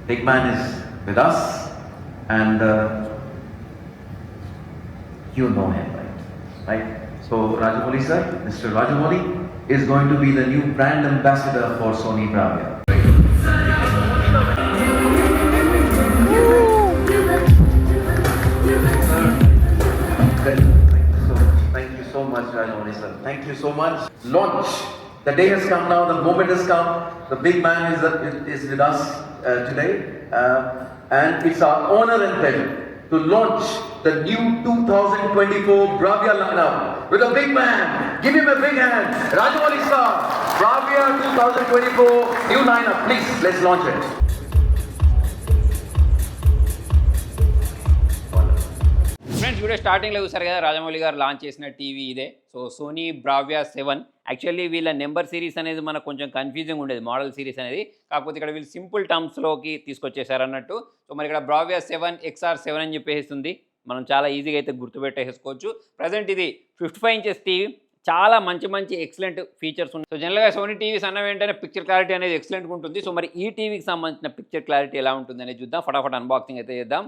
big man is with us, and you know him, right? So Rajamouli sir, Mr. Rajamouli is going to be the new brand ambassador for Sony Bravia. Thank you so much, Rajamouli sir. Thank you so much. Launch. The day has come now. The moment has come. The big man is with us today, and it's our honor and pleasure to launch the new 2024 Bravia lineup with a big man. Give him a big hand. Rajamouli sir, Bravia 2024 new lineup. Please, let's launch it. Friends video స్టార్టింగ్లో చూసారు కదా Rajamouli garu launch చేసిన TV ఇదే. So Sony Bravia 7. Actually వీళ్ళ number series అనేది మనకు కొంచెం confusing ఉండేది, మోడల్ సిరీస్ అనేది. కాకపోతే ఇక్కడ వీళ్ళు సింపుల్ టర్మ్స్లోకి తీసుకొచ్చేసారు అన్నట్టు. సో మరి ఇక్కడ బ్రావియా 7 XR7 అని చెప్పేస్తుంది. మనం చాలా ఈజీగా అయితే గుర్తుపెట్టేసుకోవచ్చు. ప్రజెంట్ ఇది 55 ఇంచెస్ టీవీ. చాలా మంచి మంచి ఎక్సలెంట్ ఫీచర్స్ ఉన్నాయి. సో జనరల్గా సోనీ టీవీస్ అన్న వెంటనే పిక్చర్ క్లారిటీ అనేది ఎక్సలెంట్గా ఉంటుంది. సో మరి ఈ టీవీకి సంబంధించిన పిక్చర్ క్లారిటీ ఎలా ఉంటుంది అనేది చూద్దాం. ఫటాఫట్ అన్బాక్సింగ్ అయితే చేద్దాం.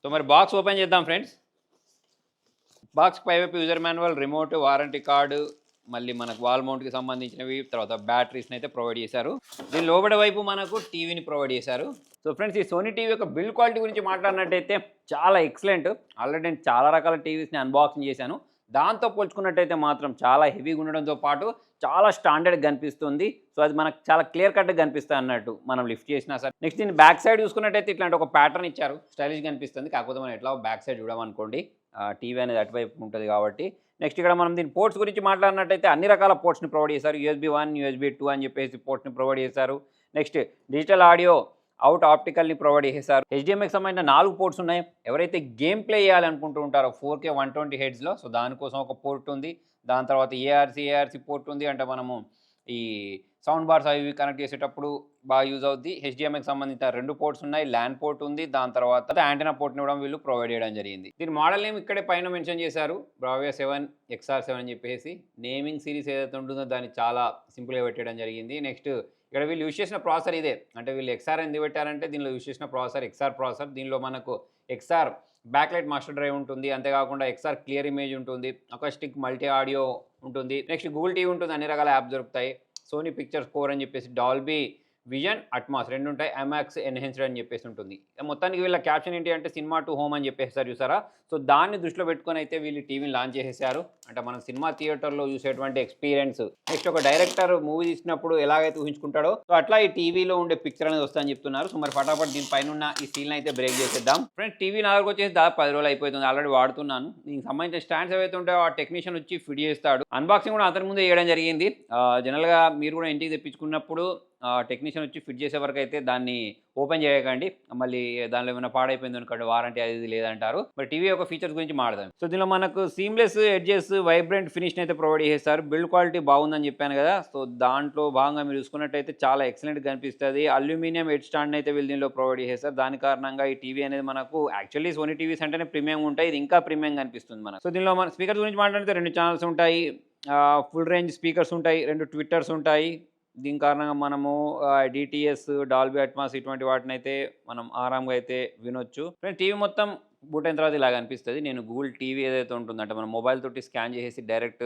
సో మరి బాక్స్ ఓపెన్ చేద్దాం ఫ్రెండ్స్. బాక్స్ పైవైపు user manual, remote, warranty card, మళ్ళీ మనకు వాల్ మౌంట్కి సంబంధించినవి, తర్వాత బ్యాటరీస్ని అయితే ప్రొవైడ్ చేశారు. దీని లోపల వైపు మనకు టీవీని ప్రొవైడ్ చేశారు. సో ఫ్రెండ్స్, ఈ సోనీ టీవీ యొక్క బిల్డ్ క్వాలిటీ గురించి మాట్లాడినట్టయితే చాలా ఎక్సలెంట్. ఆల్రెడీ నేను చాలా రకాల టీవీస్ని అన్బాక్సింగ్ చేశాను. దాంతో పోల్చుకున్నట్టయితే మాత్రం చాలా హెవీగా ఉండడంతో పాటు చాలా స్టాండర్డ్గా కనిపిస్తుంది. సో అది మనకు చాలా క్లియర్ కట్గా కనిపిస్తుంది అన్నట్టు మనం లిఫ్ట్ చేసినా సరే. నెక్స్ట్ దీన్ని బ్యాక్ సైడ్ చూసుకున్నట్టయితే ఇట్లాంటి ఒక ప్యాటర్న్ ఇచ్చారు, స్టైలిష్గా కనిపిస్తుంది. కాకపోతే మనం ఎట్లా బ్యాక్ సైడ్ చూడమనుకోండి, టీవీ అనేది అటువైపు ఉంటుంది కాబట్టి. నెక్స్ట్ ఇక్కడ మనం దీని పోర్ట్స్ గురించి మాట్లాడినట్టయితే అన్ని రకాల పోర్ట్స్ని ప్రొవైడ్ చేశారు. USB 1, USB 2 అని చెప్పేసి పోర్ట్స్ని ప్రొవైడ్ చేశారు. నెక్స్ట్ డిజిటల్ ఆడియో అవుట్ ఆప్టికల్ని ప్రొవైడ్ చేశారు. HDMIకి సంబంధించిన 4 పోర్ట్స్ ఉన్నాయి. ఎవరైతే గేమ్ ప్లే చేయాలనుకుంటూ ఉంటారో 4K 120 హెడ్స్లో, సో దానికోసం ఒక పోర్ట్ ఉంది. దాని తర్వాత ARC పోర్ట్ ఉంది. అంటే మనము ఈ సౌండ్ బార్స్ అవి కనెక్ట్ చేసేటప్పుడు బాగా యూజ్ అవుద్ది. HDMIకి సంబంధించిన 2 పోర్ట్స్ ఉన్నాయి. ల్యాన్ పోర్ట్ ఉంది. దాని తర్వాత యాంటెనా పోర్ట్ని కూడా వీళ్ళు ప్రొవైడ్ చేయడం జరిగింది. దీని మోడల్ నేమ్ ఇక్కడే పైన మెన్షన్ చేశారు, బ్రావియా 7 XR7 అని చెప్పేసి. నేమింగ్ సిరీస్ ఏదైతే ఉంటుందో దాన్ని చాలా సింపుల్గా పెట్టడం జరిగింది. నెక్స్ట్ ఇక్కడ వీళ్ళు యూజ్ చేసిన ప్రాసెసర్ ఇదే. అంటే వీళ్ళు XR ఎందుకు పెట్టారంటే దీనిలో యూజ్ చేసిన ప్రాసెసర్ XR ప్రాసెసర్. దీనిలో మనకు XR బ్యాక్లైట్ మాస్టర్ డ్రైవ్ ఉంటుంది. అంతేకాకుండా XR క్లియర్ ఇమేజ్ ఉంటుంది. అకాస్టిక్ మల్టీ ఆడియో ఉంటుంది. నెక్స్ట్ గూగుల్ టీవీ ఉంటుంది. అన్ని రకాల యాప్స్ దొరుకుతాయి. సోనీ పిక్చర్స్ కోర్ అని చెప్పేసి, డాల్బీ విజన్, అట్మాస్ 2 ఉంటాయి. IMAX ఎన్హాన్స్డ్ అని చెప్పేసి ఉంటుంది. మొత్తానికి వీళ్ళ క్యాప్షన్ ఏంటి అంటే సినిమా టు హోమ్ అని చెప్పేసారు చూసారా. సో దాన్ని దృష్టిలో పెట్టుకొని అయితే వీళ్ళు టీవీని లాంచ్ చేసేసారు. అంటే మనం సినిమా థియేటర్లో చూసేటువంటి ఎక్స్పీరియన్స్, నెక్స్ట్ ఒక డైరెక్టర్ మూవీ తీసినప్పుడు ఎలాగైతే ఊహించుకుంటాడో సో అట్లా ఈ టీవీలో ఉండే పిక్చర్ అనేది వస్తుందని చెప్తున్నారు. సో మరి ఫటాఫట్ దీనిపైన ఉన్న ఈ సీల్ని అయితే బ్రేక్ చేసేద్దాం. ఫ్రెండ్స్, టీవీ నా దగ్గరకు వచ్చేసి దాదాపు 10 రోజులు అయిపోతుంది. ఆల్రెడీ వాడుతున్నాను. దీనికి సంబంధించిన స్టాండ్స్ ఏవైతే ఉంటాయో ఆ టెక్నీషియన్ వచ్చి ఫిట్ చేస్తాడు. అన్బాక్సింగ్ కూడా అంతకు ముందే చేయడం జరిగింది. జనరల్గా మీరు కూడా ఇంటికి తెప్పించుకున్నప్పుడు టెక్నీషియన్ వచ్చి ఫిట్ చేసే వరకు అయితే దాన్ని ఓపెన్ చేయకండి. మళ్ళీ దానిలో ఏమైనా పాడైపోయింది అనుకోండి, వారంటీ అది లేదంటారు. మరి టీవీ యొక్క ఫీచర్స్ గురించి మాట్లాడదాం. సో దీనిలో మనకు సీమ్లెస్ ఎడ్జెస్, వైబ్రెంట్ ఫినిష్ని అయితే ప్రొవైడ్ చేస్తారు. బిల్డ్ క్వాలిటీ బాగుందని చెప్పాను కదా. సో దాంట్లో భాగంగా మీరు చూసుకున్నట్టయితే చాలా ఎక్సలెంట్గా కనిపిస్తుంది. అల్యూమినియం హెడ్ స్టాండ్ అయితే వీళ్ళు దీనిలో ప్రొవైడ్ చేస్తారు. దాని కారణంగా ఈ టీవీ అనేది మనకు యాక్చువల్లీ సోనీ టీవీస్ అంటేనే ప్రీమియం ఉంటాయి, ఇది ఇంకా ప్రీమియం కనిపిస్తుంది మనకు. సో దీనిలో మన స్పీకర్స్ గురించి మాట్లాడితే 2 ఛానల్స్ ఉంటాయి, ఫుల్ రేంజ్ స్పీకర్స్ ఉంటాయి, 2 ట్విట్టర్స్ ఉంటాయి. దీని కారణంగా మనము DTS, డాల్బీ అట్మాస్ ఇటువంటి వాటిని అయితే మనం ఆరాంగా అయితే వినొచ్చు. టీవీ మొత్తం బూట్ అయిన తర్వాత ఇలాగ అనిపిస్తుంది. నేను గూగుల్ టీవీ ఏదైతే ఉంటుందో అంటే మనం మొబైల్ తోటి స్కాన్ చేసేసి డైరెక్ట్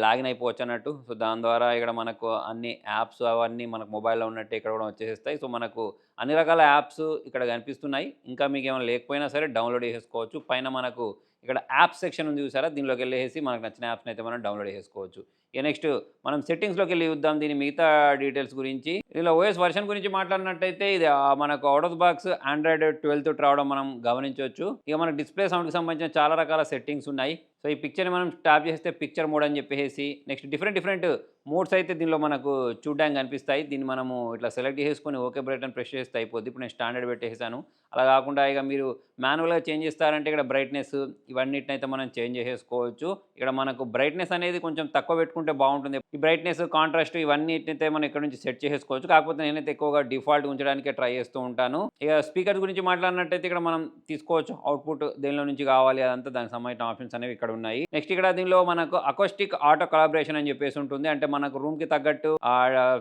లాగిన్ అయిపోవచ్చు అన్నట్టు. సో దాని ద్వారా ఇక్కడ మనకు అన్ని యాప్స్ అవన్నీ మనకు మొబైల్లో ఉన్నట్టు ఇక్కడ కూడా వచ్చేస్తాయి. సో మనకు అన్ని రకాల యాప్స్ ఇక్కడ కనిపిస్తున్నాయి. ఇంకా మీకు ఏమైనా లేకపోయినా సరే డౌన్లోడ్ చేసేసుకోవచ్చు. పైన మనకు ఇక్కడ యాప్ సెక్షన్ ఉంది చూసారా, దీనిలోకి వెళ్ళేసి మనకు నచ్చిన యాప్స్ని అయితే మనం డౌన్లోడ్ చేసుకోవచ్చు. ఇక నెక్స్ట్ మనం సెట్టింగ్స్లోకి వెళ్ళి చూద్దాం దీని మిగతా డీటెయిల్స్ గురించి. దీనిలో OS వర్షన్ గురించి మాట్లాడినట్టయితే ఇది మనకు out of the box Android 12 తోటి రావడం మనం గమనించవచ్చు. ఇక మనకు డిస్ప్లే సౌండ్కి సంబంధించిన చాలా రకాల సెట్టింగ్స్ ఉన్నాయి. సో ఈ పిక్చర్ని మనం ట్యాప్ చేస్తే పిక్చర్ మోడ్ అని చెప్పేసి నెక్స్ట్ డిఫరెంట్ మోడ్స్ అయితే దీనిలో మనకు చూడడానికి కనిపిస్తాయి. దీన్ని మనము ఇట్లా సెలెక్ట్ చేసుకొని ఓకే బటన్ ప్రెస్ చేస్తే అయిపోద్ది. ఇప్పుడు నేను స్టాండర్డ్ పెట్టేసాను. అలా కాకుండా ఇక మీరు మాన్యువల్గా చేంజ్ చేస్తారంటే ఇక్కడ బ్రైట్నెస్ ఇవన్నిటిని అయితే మనం చేంజ్ చేసేసుకోవచ్చు. ఇక్కడ మనకు బ్రైట్నెస్ అనేది కొంచెం తక్కువ పెట్టుకుంటే బాగుంటుంది. ఈ బ్రైట్నెస్, కాంట్రాస్ట్ ఇవన్నిటినైతే మనం ఇక్కడ నుంచి సెట్ చేసుకోవచ్చు. కాకపోతే నేనైతే ఎక్కువగా డిఫాల్ట్ ఉంచడానికే ట్రై చేస్తూ ఉంటాను. ఇక స్పీకర్స్ గురించి మాట్లాడినట్టయితే ఇక్కడ మనం తీసుకోవచ్చు అవుట్పుట్ దేనిలో నుంచి కావాలి అదంతా, దానికి సంబంధించిన ఆప్షన్స్ అనేవి ఇక్కడ ఉన్నాయి. నెక్స్ట్ ఇక్కడ దీనిలో మనకు అకోస్టిక్ ఆటో కలాబరేషన్ అని చెప్పేసి ఉంటుంది. అంటే మనకు రూమ్కి తగ్గట్టు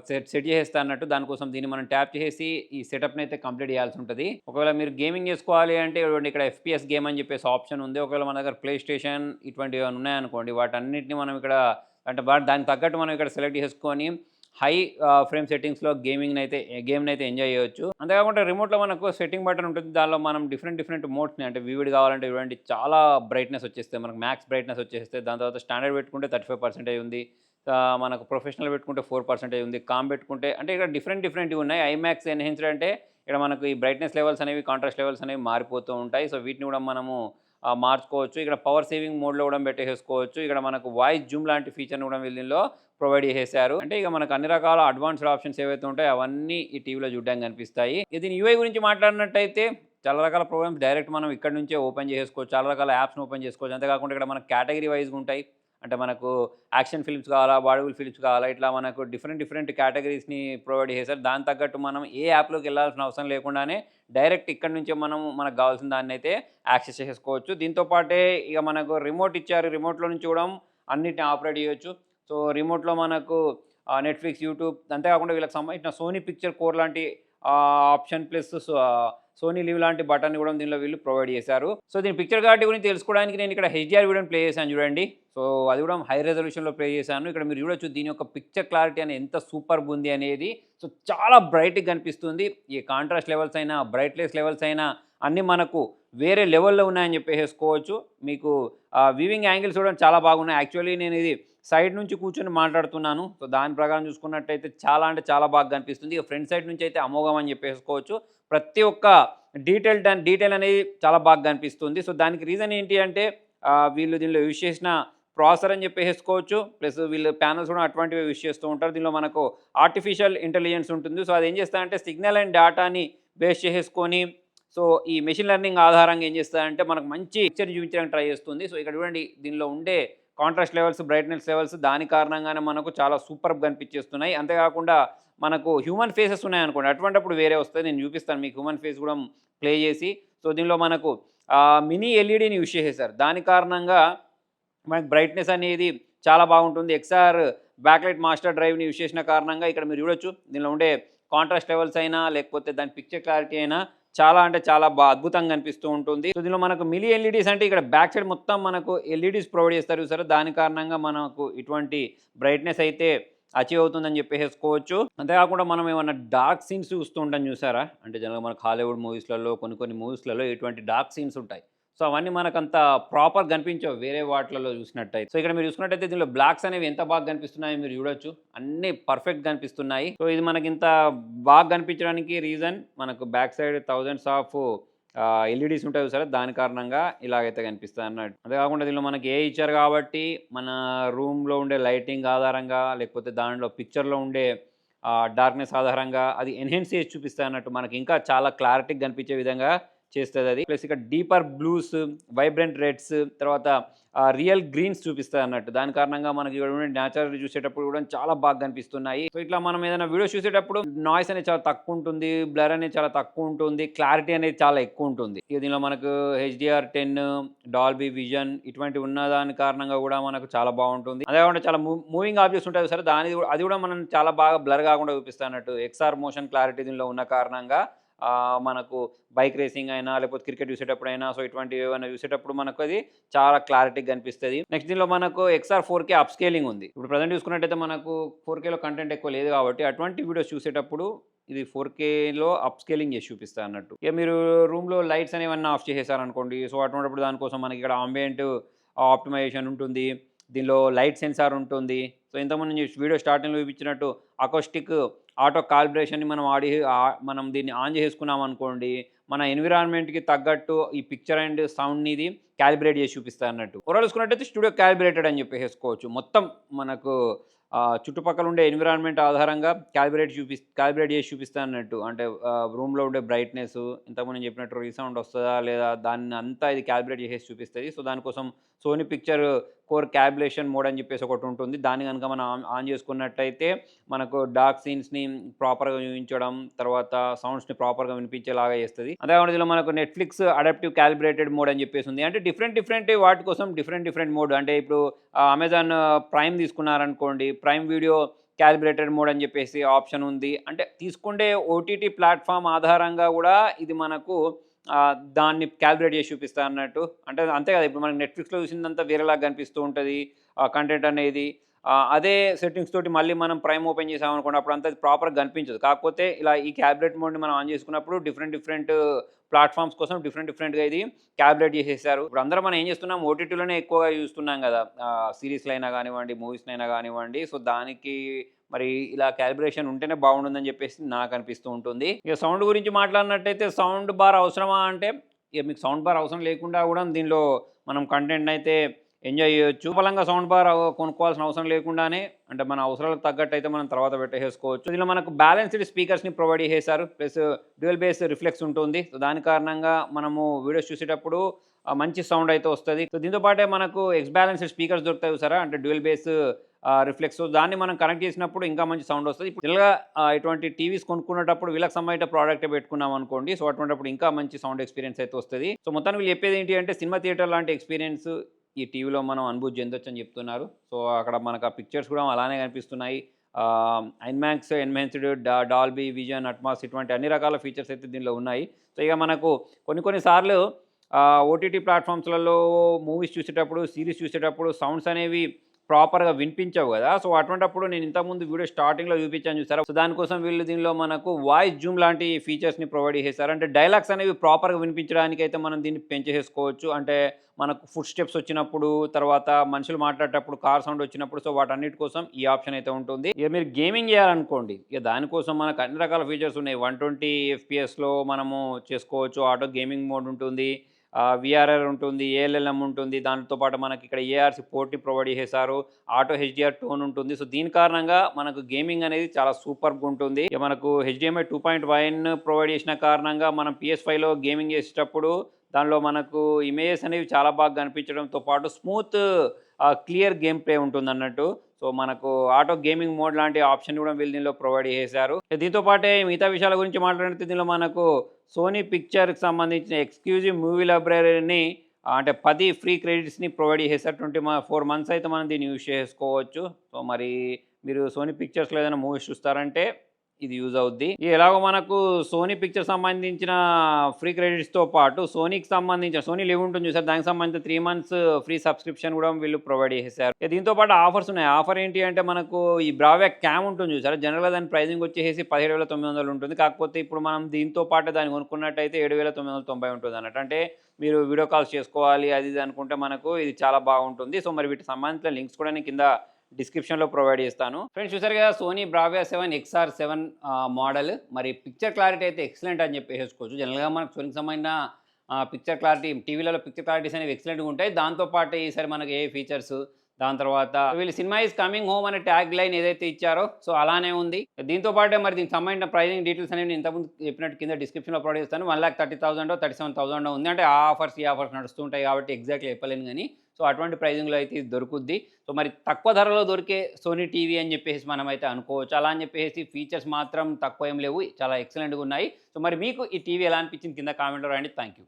సెట్ చేసేస్తా అన్నట్టు. దానికోసం దీన్ని మనం ట్యాప్ చేసి ఈ సెటప్ని అయితే కంప్లీట్ చేయాల్సి ఉంటుంది. ఒకవేళ మీరు గేమింగ్ చేసుకోవాలి అంటే ఇక్కడ FPS గేమ్ అని చెప్పేసి ఆప్షన్ ఉంది. ఒకవేళ మన దగ్గర ప్లే స్టేషన్ ఇటువంటివి ఉన్నాయనుకోండి, వాటన్నిటిని మనం ఇక్కడ అంటే దానికి తగ్గట్టు మనం ఇక్కడ సెలెక్ట్ చేసుకొని హై ఫ్రేమ్ సెట్టింగ్స్లో గేమ్ని అయితే ఎంజాయ్ చేయొచ్చు. అంతేకాకుండా రిమోట్లో మనకు సెట్టింగ్ బటన్ ఉంటుంది. దానిలో మనం డిఫరెంట్ మోడ్స్ని అంటే వివిడ్ కావాలంటే ఇటువంటి చాలా బ్రైట్నెస్ వచ్చేస్తాయి, మనకు మ్యాక్స్ బ్రైట్నెస్ వచ్చేస్తాయి. దాని తర్వాత స్టాండర్డ్ పెట్టుకుంటే 35% ఉంది, మనకు ప్రొఫెషనల్ పెట్టుకుంటే 4% ఉంది, కామ్ పెట్టుకుంటే అంటే ఇక్కడ డిఫరెంట్ ఉన్నాయి. ఐమాక్స్ ఎన్హాన్స్డ్ అంటే ఇక్కడ మనకు ఈ బ్రైట్నెస్ లెవెల్స్ అనేవి, కాంట్రాస్ట్ లెవెల్స్ అనేవి మారిపోతూ ఉంటాయి. సో వీటిని కూడా మనము మార్చుకోవచ్చు. ఇక్కడ పవర్ సేవింగ్ మోడ్లో కూడా పెట్టేసుకోవచ్చు. ఇక్కడ మనకు వాయిస్ జూమ్ లాంటి ఫీచర్ని కూడా దీనిలో ప్రొవైడ్ చేశారు. అంటే ఇక మనకు అన్ని రకాల అడ్వాన్స్డ్ ఆప్షన్స్ ఏవైతే ఉంటాయో అవన్నీ ఈ టీవీలో చూడడానికి కనిపిస్తాయి. దీని యూఐ గురించి మాట్లాడినట్టయితే చాలా రకాల ప్రోగ్రామ్స్ డైరెక్ట్ మనం ఇక్కడ నుంచే ఓపెన్ చేసుకోవచ్చు, చాలా రకాల యాప్స్ని ఓపెన్ చేసుకోవచ్చు. అంతేకాకుండా ఇక్కడ మనకు కేటగిరీ వైజ్గా ఉంటాయి. అంటే మనకు యాక్షన్ ఫిల్మ్స్ కావాలా, బాలీవుడ్ ఫిల్మ్స్ కావాలా, ఇట్లా మనకు డిఫరెంట్ కేటగిరీస్ని ప్రొవైడ్ చేశారు. దాని తగ్గట్టు మనం ఏ యాప్లోకి వెళ్ళాల్సిన అవసరం లేకుండానే డైరెక్ట్ ఇక్కడ నుంచే మనకు కావాల్సిన దాన్ని అయితే యాక్సెస్ చేసుకోవచ్చు. దీంతోపాటే ఇక మనకు రిమోట్ ఇచ్చారు. రిమోట్లో నుంచి కూడా అన్నిటిని ఆపరేట్ చేయొచ్చు. సో రిమోట్లో మనకు నెట్ఫ్లిక్స్, యూట్యూబ్, అంతేకాకుండా వీళ్ళకి సంబంధించిన సోనీ పిక్చర్ కోర్ లాంటి ఆప్షన్ ప్లస్ సోనీ లివ్ లాంటి బటన్ కూడా దీనిలో వీళ్ళు ప్రొవైడ్ చేశారు. సో దీని పిక్చర్ క్వాలిటీ గురించి తెలుసుకోవడానికి నేను ఇక్కడ HDR వీడియోని ప్లే చేశాను చూడండి. సో అది కూడా హై రెజల్యూషన్లో ప్లే చేశాను. ఇక్కడ మీరు చూడొచ్చు దీని యొక్క పిక్చర్ క్లారిటీ అనేది ఎంత సూపర్గా ఉంది అనేది. సో చాలా బ్రైట్గా కనిపిస్తుంది. ఈ కాంట్రాస్ట్ లెవెల్స్ అయినా, బ్రైట్నెస్ లెవెల్స్ అయినా అన్నీ మనకు వేరే లెవెల్లో ఉన్నాయని చెప్పేసుకోవచ్చు. మీకు వ్యూవింగ్ యాంగిల్స్ కూడా చాలా బాగున్నాయి. యాక్చువల్లీ నేను ఇది సైడ్ నుంచి కూర్చొని మాట్లాడుతున్నాను. సో దాని ప్రకారం చూసుకున్నట్టయితే చాలా అంటే చాలా బాగా కనిపిస్తుంది. ఇక ఫ్రంట్ సైడ్ నుంచి అయితే అమోఘం అని చెప్పేసుకోవచ్చు. ప్రతి ఒక్క డీటెయిల్ అనేది చాలా బాగా కనిపిస్తుంది. సో దానికి రీజన్ ఏంటి అంటే వీళ్ళు దీనిలో యూజ్ చేసిన ప్రాసెసర్ అని చెప్పేసుకోవచ్చు. ప్లస్ వీళ్ళు ప్యానల్స్ కూడా అటువంటివి యూజ్ చేస్తూ ఉంటారు. దీనిలో మనకు ఆర్టిఫిషియల్ ఇంటెలిజెన్స్ ఉంటుంది. సో అది ఏం చేస్తారంటే సిగ్నల్ అండ్ డేటాని బేస్ చేసుకొని సో ఈ మెషిన్ లెర్నింగ్ ఆధారంగా ఏం చేస్తారంటే మనకు మంచి పిక్చర్ చూపించడానికి ట్రై చేస్తుంది. సో ఇక్కడ చూడండి దీనిలో ఉండే కాంట్రాస్ట్ లెవెల్స్, బ్రైట్నెస్ లెవెల్స్ దాని కారణంగానే మనకు చాలా సూపర్గా కనిపించేస్తున్నాయి. అంతేకాకుండా మనకు హ్యూమన్ ఫేసెస్ ఉన్నాయనుకోండి, అటువంటిప్పుడు వేరే వస్తుంది. నేను చూపిస్తాను మీకు హ్యూమన్ ఫేస్ కూడా ప్లే చేసి. సో దీనిలో మనకు మినీ ఎల్ఈడీని యూజ్ చేసేసారు. దాని కారణంగా మనకు బ్రైట్నెస్ అనేది చాలా బాగుంటుంది. XR బ్యాక్లైట్ మాస్టర్ డ్రైవ్ని యూజ్ చేసిన కారణంగా ఇక్కడ మీరు చూడొచ్చు దీనిలో ఉండే కాంట్రాస్ట్ లెవెల్స్ అయినా లేకపోతే దాని పిక్చర్ క్లారిటీ అయినా చాలా అంటే చాలా అద్భుతంగా కనిపిస్తూ ఉంటుంది. సో దీనిలో మనకు మినీ ఎల్ఈడీస్ అంటే ఇక్కడ బ్యాక్ సైడ్ మొత్తం మనకు ఎల్ఈడీస్ ప్రొవైడ్ చేస్తారు సరే. దాని కారణంగా మనకు ఇటువంటి బ్రైట్నెస్ అయితే అచీవ్ అవుతుందని చెప్పేసుకోవచ్చు. అంతేకాకుండా మనం ఏమన్నా డార్క్ సీన్స్ చూస్తూ ఉంటాం చూసారా, అంటే జనరల్గా మనకు హాలీవుడ్ మూవీస్లలో కొన్ని మూవీస్లలో ఇటువంటి డార్క్ సీన్స్ ఉంటాయి. సో అవన్నీ మనకంత ప్రాపర్ కనిపించవు వేరే వాటిలలో చూసినట్టయితే. సో ఇక్కడ మీరు చూసుకున్నట్టయితే దీనిలో బ్లాక్స్ అనేవి ఎంత బాగా కనిపిస్తున్నాయో మీరు చూడొచ్చు, అన్నీ పర్ఫెక్ట్ కనిపిస్తున్నాయి. సో ఇది మనకి ఇంత బాగా కనిపించడానికి రీజన్ మనకు back side thousands of LEDs ఉంటాయి సరే, దాని కారణంగా ఇలాగైతే కనిపిస్తుంది అన్నట్టు. అంతేకాకుండా దీనిలో మనకి ఏ ఇచ్చారు కాబట్టి మన రూమ్లో ఉండే లైటింగ్ ఆధారంగా లేకపోతే దానిలో పిక్చర్లో ఉండే డార్క్నెస్ ఆధారంగా అది ఎన్హాన్స్ చేసి చూపిస్తుంది అన్నట్టు. మనకి ఇంకా చాలా క్లారిటీగా కనిపించే విధంగా చేస్తుంది అది. ప్లస్ ఇక్కడ డీపర్ బ్లూస్, వైబ్రెంట్ రెడ్స్, తర్వాత రియల్ గ్రీన్స్ చూపిస్తుంది అన్నట్టు. దాని కారణంగా మనకి ఇక్కడ న్యాచురల్ చూసేటప్పుడు కూడా చాలా బాగా కనిపిస్తున్నాయి. సో ఇట్లా మనం ఏదైనా వీడియోస్ చూసేటప్పుడు నాయిస్ అనేది చాలా తక్కువ ఉంటుంది, బ్లర్ అనేది చాలా తక్కువ ఉంటుంది, క్లారిటీ అనేది చాలా ఎక్కువ ఉంటుంది. ఇక దీనిలో మనకు HDR10, డాల్బీ విజన్ ఇటువంటి ఉన్న దాని కారణంగా కూడా మనకు చాలా బాగుంటుంది. అదేకాకుండా చాలా మూవింగ్ ఆబ్జెక్ట్స్ ఉంటాయి సరే, అది కూడా మనం చాలా బాగా బ్లర్ కాకుండా చూపిస్తుంది అన్నట్టు. XR మోషన్ క్లారిటీ దీనిలో ఉన్న కారణంగా మనకు బైక్ రేసింగ్ అయినా లేకపోతే క్రికెట్ చూసేటప్పుడు అయినా సో ఇటువంటి ఏమైనా చూసేటప్పుడు మనకు అది చాలా క్లారిటీగా కనిపిస్తుంది. నెక్స్ట్ దీనిలో మనకు XR 4K అప్స్కేలింగ్ ఉంది. ఇప్పుడు ప్రజెంట్ చూసుకున్నట్టయితే మనకు 4Kలో కంటెంట్ ఎక్కువ లేదు కాబట్టి అటువంటి వీడియోస్ చూసేటప్పుడు ఇది 4Kలో అప్స్కేలింగ్ చేసి చూపిస్తుంది అన్నట్టు. ఇక మీరు రూమ్లో లైట్స్ అనేవన్నీ ఆఫ్ చేసేసారనుకోండి, సో అటువంటిప్పుడు దానికోసం మనకి ఇక్కడ ఆంబియంట్ ఆప్టిమైజేషన్ ఉంటుంది, దీనిలో లైట్ సెన్సార్ ఉంటుంది. సో ఇంతకుముందు వీడియో స్టార్టింగ్లో చూపించినట్టు అకోస్టిక్ ఆటో కాలిబ్రేషన్ని మనం దీన్ని ఆన్ చేసుకున్నాం అనుకోండి, మన ఎన్విరాన్మెంట్కి తగ్గట్టు ఈ పిక్చర్ అండ్ సౌండ్ని ఇది క్యాలిబ్రేట్ చేసి చూపిస్తుంది అన్నట్టు. ఓవరాల్ చూసుకున్నట్టయితే స్టూడియో క్యాలిబ్రేటెడ్ అని చెప్పేసుకోవచ్చు. మొత్తం మనకు చుట్టుపక్కల ఉండే ఎన్విరాన్మెంట్ ఆధారంగా క్యాలిబ్రేట్ చేసి చూపిస్తా అన్నట్టు. అంటే రూమ్లో ఉండే బ్రైట్నెస్ ఇంతకుముందు చెప్పినట్టు రీసౌండ్ వస్తుందా లేదా దాన్ని అంతా ఇది క్యాలిబ్రేట్ చేసి చూపిస్తుంది. సో దానికోసం Sony picture core calibration mode అని చెప్పేసి ఒకటి ఉంటుంది. దాన్ని కనుక మనం ఆన్ చేసుకున్నట్టయితే మనకు డార్క్ సీన్స్ని ప్రాపర్గా చూపించడం, తర్వాత సౌండ్స్ని ప్రాపర్గా వినిపించేలాగా చేస్తుంది. అంతేకాకుండా ఇందులో మనకు నెట్ఫ్లిక్స్ అడాప్టివ్ క్యాలిబ్రేటెడ్ మోడ్ అని చెప్పేసి ఉంది. అంటే డిఫరెంట్ వాటి కోసం డిఫరెంట్ మోడ్. అంటే ఇప్పుడు అమెజాన్ ప్రైమ్ తీసుకున్నారనుకోండి, ప్రైమ్ వీడియో క్యాలిబ్రేటెడ్ మోడ్ అని చెప్పేసి ఆప్షన్ ఉంది. అంటే తీసుకుంటే ఓటీటీ ప్లాట్ఫామ్ ఆధారంగా కూడా ఇది మనకు దాన్ని క్యాలిబ్రేట్ చేసి చూపిస్తా అన్నట్టు. అంటే అంతే కదా, ఇప్పుడు మనకి నెట్ఫ్లిక్స్లో చూసిందంతా వేరేలాగా కనిపిస్తూ ఉంటుంది కంటెంట్ అనేది. అదే సెట్టింగ్స్ తోటి మళ్ళీ మనం ప్రైమ్ ఓపెన్ చేసామనుకోండి, అప్పుడు అంతా ప్రాపర్గా కనిపించదు. కాకపోతే ఇలా ఈ క్యాలిబ్రేట్ మోడ్ని మనం ఆన్ చేసుకున్నప్పుడు డిఫరెంట్ ప్లాట్ఫామ్స్ కోసం డిఫరెంట్గా ఇది క్యాలిబ్రేట్ చేసేసారు. ఇప్పుడు అందరం మనం ఏం చేస్తున్నాం, ఓటీటీలోనే ఎక్కువగా చూస్తున్నాం కదా, సిరీస్లు అయినా కానివ్వండి, మూవీస్లు అయినా కానివ్వండి. సో దానికి మరి ఇలా క్యాలిబ్రేషన్ ఉంటేనే బాగుంటుందని చెప్పేసి నాకు అనిపిస్తూ ఉంటుంది. ఇక సౌండ్ గురించి మాట్లాడినట్టయితే సౌండ్ బార్ అవసరమా అంటే, ఇక మీకు సౌండ్ బార్ అవసరం లేకుండా కూడా దీనిలో మనం కంటెంట్ అయితే ఎంజాయ్ చేయొచ్చు. ఫలంగా సౌండ్ బార్ కొనుక్కోవాల్సిన అవసరం లేకుండానే, అంటే మన అవసరాలకు తగ్గట్టు అయితే మనం తర్వాత పెట్టేసుకోవచ్చు. దీనిలో మనకు బ్యాలెన్స్డ్ స్పీకర్స్ని ప్రొవైడ్ చేశారు, ప్లస్ డ్యూయల్ బేస్ రిఫ్లెక్స్ ఉంటుంది. సో దాని కారణంగా మనము వీడియోస్ చూసేటప్పుడు మంచి సౌండ్ అయితే వస్తుంది. సో దీంతో పాటే మనకు ఎక్స్ బ్యాలెన్స్డ్ స్పీకర్స్ దొరుకుతాయి చూసారా, అంటే డ్యూయల్ బేస్ రిఫ్లెక్స్. దాన్ని మనం కనెక్ట్ చేసినప్పుడు ఇంకా మంచి సౌండ్ వస్తుంది. ఇప్పుడు ఇలా ఇటువంటి టీవీస్ కొనుక్కునేటప్పుడు వీళ్ళకి సంబంధించిన ప్రోడక్ట్ పెట్టుకున్నాం అనుకోండి, సో అటువంటిప్పుడు ఇంకా మంచి సౌండ్ ఎక్స్పీరియన్స్ అయితే వస్తుంది. సో మొత్తానికి వీళ్ళు చెప్పేది ఏంటి అంటే, సినిమా థియేటర్ లాంటి ఎక్స్పీరియన్స్ ఈ టీవీలో మనం అనుభూతి చెందొచ్చు అని చెప్తున్నారు. సో అక్కడ మనకు ఆ పిక్చర్స్ కూడా అలానే కనిపిస్తున్నాయి. IMAX enhanced Dolby vision Atmos ఇటువంటి అన్ని రకాల ఫీచర్స్ అయితే దీనిలో ఉన్నాయి. సో ఇక మనకు కొన్నిసార్లు ఓటీటీ ప్లాట్ఫామ్స్లలో మూవీస్ చూసేటప్పుడు, సిరీస్ చూసేటప్పుడు సౌండ్స్ అనేవి ప్రాపర్గా వినిపించవు కదా. సో అటువంటిప్పుడు నేను ఇంతకుముందు వీడియో స్టార్టింగ్లో చూపించాను చూసారా, సో దానికోసం వీళ్ళు దీనిలో మనకు వాయిస్ జూమ్ లాంటి ఫీచర్స్ని ప్రొవైడ్ చేశారు. అంటే డైలాగ్స్ అనేవి ప్రాపర్గా వినిపించడానికి అయితే మనం దీన్ని పెంచేసుకోవచ్చు. అంటే మనకు ఫుడ్ స్టెప్స్ వచ్చినప్పుడు, తర్వాత మనుషులు మాట్లాడేటప్పుడు, కార్ సౌండ్ వచ్చినప్పుడు, సో వాటన్నిటి కోసం ఈ ఆప్షన్ అయితే ఉంటుంది. ఇక మీరు గేమింగ్ చేయాలనుకోండి, ఇక దానికోసం మనకు అన్ని రకాల ఫీచర్స్ ఉన్నాయి. 120 FPSలో మనము చేసుకోవచ్చు. ఆటో గేమింగ్ మోడ్ ఉంటుంది, విఆర్ఆర్ ఉంటుంది, ఏఎల్ఎల్ఎం ఉంటుంది. దాంతో పాటు మనకి ఇక్కడ ఏఆర్సి పోర్ట్ని ప్రొవైడ్ చేశారు, ఆటో హెచ్డిఆర్ టోన్ ఉంటుంది. సో దీని కారణంగా మనకు గేమింగ్ అనేది చాలా సూపర్గా ఉంటుంది. ఇక మనకు HDMI 2.1 ప్రొవైడ్ చేసిన కారణంగా మనం PS5లో గేమింగ్ చేసేటప్పుడు దానిలో మనకు ఇమేజెస్ అనేవి చాలా బాగా కనిపించడంతో పాటు స్మూత్ క్లియర్ గేమ్ ప్లే ఉంటుంది అన్నట్టు. సో మనకు ఆటో గేమింగ్ మోడ్ లాంటి ఆప్షన్ కూడా వీళ్ళు దీనిలో ప్రొవైడ్ చేశారు. దీంతో పాటే మిగతా విషయాల గురించి మాట్లాడితే దీనిలో మనకు సోనీ పిక్చర్కి సంబంధించిన ఎక్స్క్లూజివ్ మూవీ లైబ్రరీని అంటే 10 ఫ్రీ క్రెడిట్స్ని ప్రొవైడ్ చేశారు. 4 మంత్స్ అయితే మనం దీన్ని యూజ్ చేసుకోవచ్చు. సో మరి మీరు సోనీ పిక్చర్స్లో ఏదైనా మూవీస్ చూస్తారంటే ఇది యూజ్ అవుద్ది. ఎలాగో మనకు సోనీ పిక్చర్ సంబంధించిన ఫ్రీ క్రెడిట్స్తో పాటు సోనీకి సంబంధించిన సోనీ లివ్ ఉంటుంది చూసారు, దానికి సంబంధించిన 3 మంత్స్ ఫ్రీ సబ్స్క్రిప్షన్ కూడా వీళ్ళు ప్రొవైడ్ చేశారు. దీంతో పాటు ఆఫర్స్ ఉన్నాయి. ఆఫర్ ఏంటి అంటే, మనకు ఈ బ్రావియా క్యామ్ ఉంటుంది చూసారు, జనరల్గా దాని ప్రైజింగ్ వచ్చేసి 17,900 ఉంటుంది. కాకపోతే ఇప్పుడు మనం దీంతో పాటు దాన్ని కొనుక్కున్నట్టయితే 7,990 ఉంటుంది అన్నట్టు. అంటే మీరు వీడియో కాల్స్ చేసుకోవాలి అది ఇది అనుకుంటే మనకు ఇది చాలా బాగుంటుంది. సో మరి వీటికి సంబంధించిన లింక్స్ కూడా నేను కింద డిస్క్రిప్షన్లో ప్రొవైడ్ చేస్తాను. ఫ్రెండ్స్ చూసారు కదా, సోనీ బ్రావియా 7 XR7 మోడల్. మరి పిక్చర్ క్లారిటీ అయితే ఎక్సలెంట్ అని చెప్పేసుకోవచ్చు. జనరల్గా మనకు సోనీకి సంబంధించిన పిక్చర్ క్లారిటీ, టీవీలలో పిక్చర్ క్లారిటీస్ అనేవి ఎక్సలెంట్గా ఉంటాయి. దాంతోపాటు ఈసారి మనకి ఏ ఫీచర్స్, దాని తర్వాత వీళ్ళు సినిమా ఈజ్ కమింగ్ హోమ్ అనే ట్యాగ్ లైన్ ఏదైతే ఇచ్చారో సో అలానే ఉంది. దీంతో పాటే మరి దీనికి సంబంధించిన ప్రైజింగ్ డీటెయిల్స్ అనేవి నేను ఇంతకుముందు చెప్పినట్టు కింద డిస్క్రిప్షన్లో ప్రొవైడ్ చేస్తాను. 1,30,000 37,000 ఉంది. అంటే ఆ ఆఫర్స్ నడుస్తుంటాయి కాబట్టి ఎగ్జాక్ట్లీ చెప్పలేను కానీ, సో అటువంటి ప్రైజింగ్లో అయితే ఇది దొరుకుద్ది. సో మరి తక్కువ ధరలో దొరికే సోనీ టీవీ అని చెప్పేసి మనం అయితే అనుకోవచ్చు. అలా అని చెప్పేసి ఫీచర్స్ మాత్రం తక్కువ ఏం లేవు, చాలా ఎక్సలెంట్గా ఉన్నాయి. సో మరి మీకు ఈ టీవీ ఎలా అనిపించింది కింద కామెంట్లో రాయండి. Thank you.